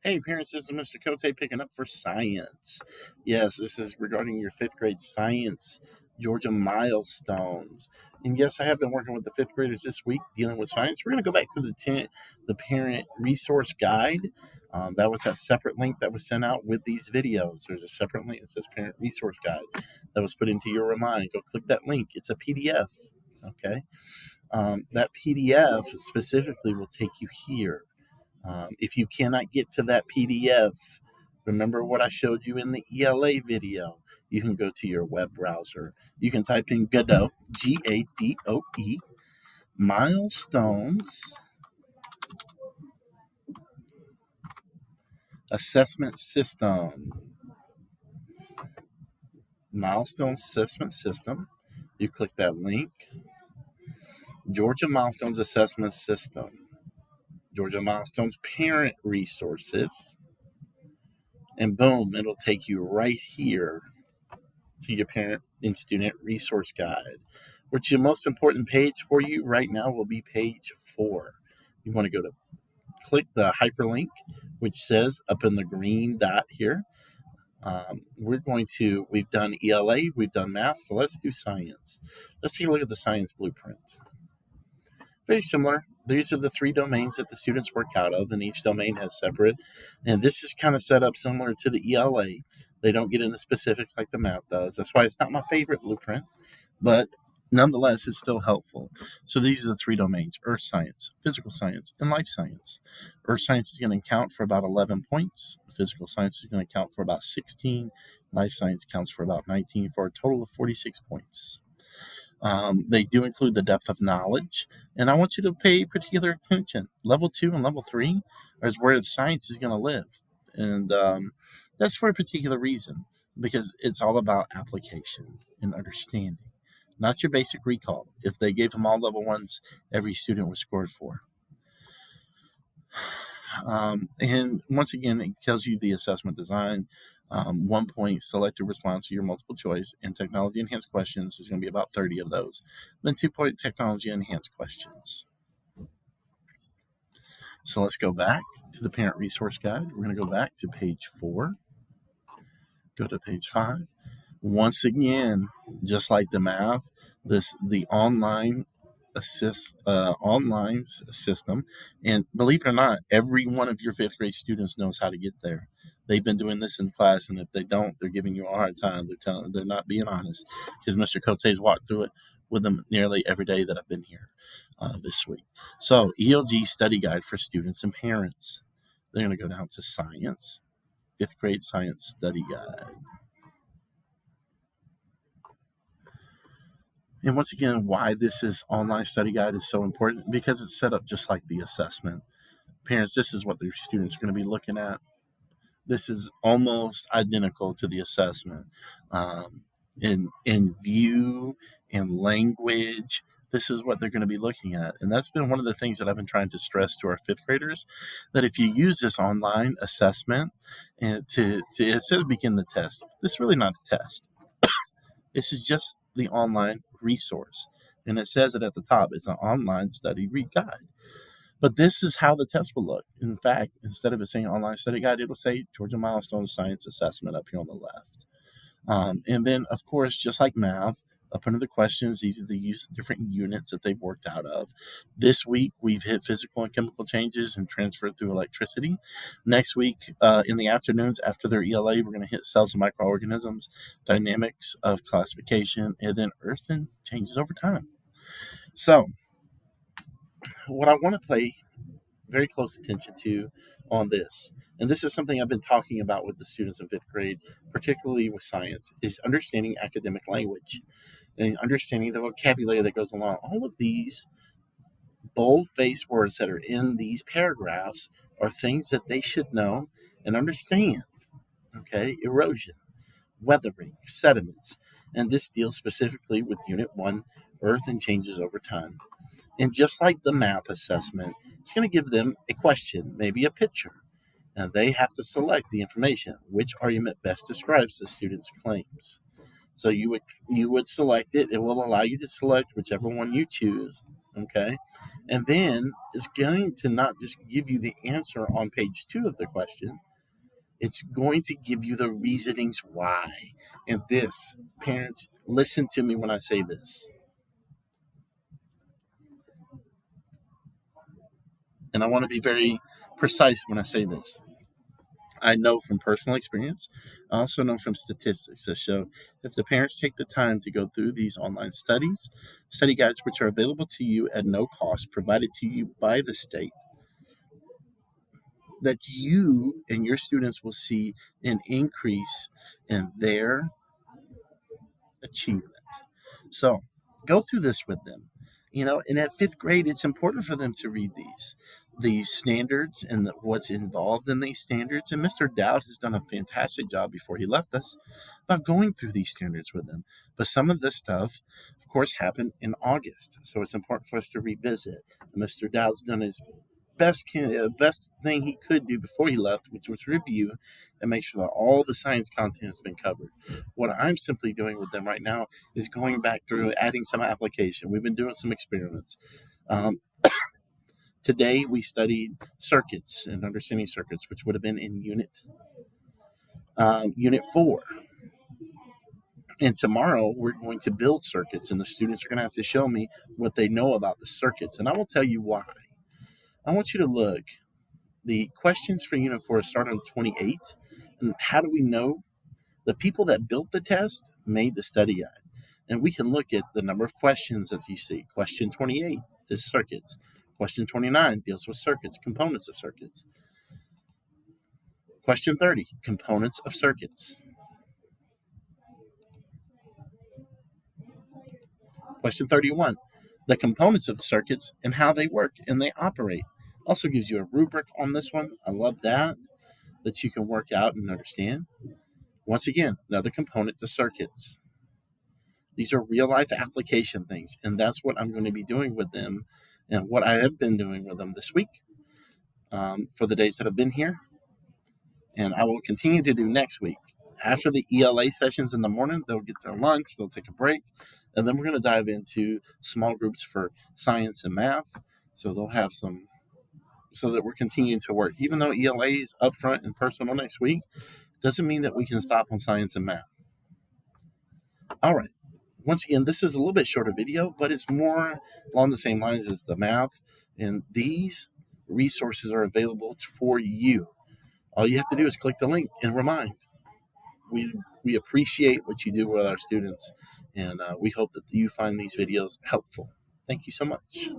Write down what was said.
Hey parents, this is Mr. Cote picking up for science. Yes, this is regarding your fifth grade science Georgia milestones. And yes, I have been working with the fifth graders this week dealing with science. We're going to go back to the parent resource guide. That was that separate link that was sent out with these videos. There's a separate link that says parent resource guide that was put into your remind. Go click that link. It's a PDF. Okay. That PDF specifically will take you here. If you cannot get to that PDF, remember what I showed you in the ELA video. You can go to your web browser. You can type in Godot, Gadoe, milestones, assessment system. Milestones assessment system. You click that link. Georgia Milestones Assessment System. Georgia Milestones Parent Resources. And boom, it'll take you right here to your parent and student resource guide, which the most important page for you right now will be page 4. You want to go to click the hyperlink, which says up in the green dot here. We've done ELA, we've done math, so let's do science. Let's take a look at the science blueprint. Very similar. These are the 3 domains that the students work out of, and each domain has separate. And this is kind of set up similar to the ELA. They don't get into specifics like the math does. That's why it's not my favorite blueprint, but nonetheless, it's still helpful. So these are the 3 domains: earth science, physical science, and life science. Earth science is going to account for about 11 points. Physical science is going to account for about 16. Life science counts for about 19, for a total of 46 points. They do include the depth of knowledge, and I want you to pay particular attention. Level 2 and level 3 is where the science is going to live, and that's for a particular reason, because it's all about application and understanding, not your basic recall. If they gave them all level 1s, every student was scored 4. And once again, it tells you the assessment design. 1 point selected response to your multiple choice and technology enhanced questions. There's going to be about 30 of those. Then 2 point technology enhanced questions. So let's go back to the parent resource guide. We're going to go back to page 4, go to page 5. Once again, just like the math, the online online system, and believe it or not, every one of your 5th grade students knows how to get there. They've been doing this in class, and if they don't, they're giving you a hard time. They're not being honest, because Mr. Cote's walked through it with them nearly every day that I've been here this week. So ELG study guide for students and parents. They're going to go down to science, 5th grade science study guide. And once again, why this is online study guide is so important, because it's set up just like the assessment. Parents, this is what their students are going to be looking at. This is almost identical to the assessment. In view and language, this is what they're going to be looking at. And that's been one of the things that I've been trying to stress to our 5th graders, that if you use this online assessment and it says begin the test, this is really not a test. This is just the online resource. And it says it at the top. It's an online study read guide. But this is how the test will look. In fact, instead of it saying online study guide, it'll say Georgia Milestones Science Assessment up here on the left. And then, of course, just like math, up under the questions, these are the different units that they've worked out of. This week, we've hit physical and chemical changes and transferred through electricity. Next week, in the afternoons after their ELA, we're going to hit cells and microorganisms, dynamics of classification, and then earth and changes over time. So, what I want to pay very close attention to on this, and this is something I've been talking about with the students in 5th grade, particularly with science, is understanding academic language and understanding the vocabulary that goes along. All of these bold-faced words that are in these paragraphs are things that they should know and understand. Okay, erosion, weathering, sediments, and this deals specifically with Unit 1, Earth and changes over time. And just like the math assessment, it's going to give them a question, maybe a picture, and they have to select the information. Which argument best describes the student's claims? So you would select it. It will allow you to select whichever one you choose. Okay. And then it's going to not just give you the answer on page 2 of the question, it's going to give you the reasonings why. And this, parents, listen to me when I say this. And I want to be very precise when I say this. I know from personal experience. I also know from statistics that show if the parents take the time to go through these online study guides, which are available to you at no cost, provided to you by the state, that you and your students will see an increase in their achievement. So go through this with them. And at 5th grade, it's important for them to read these standards and what's involved in these standards. And Mr. Dowd has done a fantastic job before he left us about going through these standards with them. But some of this stuff, of course, happened in August. So it's important for us to revisit. Mr. Dowd's done his best thing he could do before he left, which was review and make sure that all the science content has been covered. What I'm simply doing with them right now is going back through, adding some application. We've been doing some experiments. Um, Today we studied circuits and understanding circuits, which would have been in unit 4. And tomorrow we're going to build circuits, and the students are going to have to show me what they know about the circuits, and I will tell you why. I want you to look. The questions for Unit 4 start on 28. And how do we know? The people that built the test made the study guide. And we can look at the number of questions that you see. Question 28 is circuits. Question 29 deals with circuits, components of circuits. Question 30, components of circuits. Question 31, the components of the circuits and how they work and they operate. Also gives you a rubric on this one. I love that you can work out and understand. Once again, another component to circuits. These are real life application things, and that's what I'm going to be doing with them and what I have been doing with them this week for the days that I've been here. And I will continue to do next week. After the ELA sessions in the morning, they'll get their lunch, they'll take a break, and then we're going to dive into small groups for science and math. So they'll have some, so that we're continuing to work. Even though ELA is upfront and personal next week, doesn't mean that we can stop on science and math. All right. Once again, this is a little bit shorter video, but it's more along the same lines as the math. And these resources are available for you. All you have to do is click the link and remind. We appreciate what you do with our students, and we hope that you find these videos helpful. Thank you so much.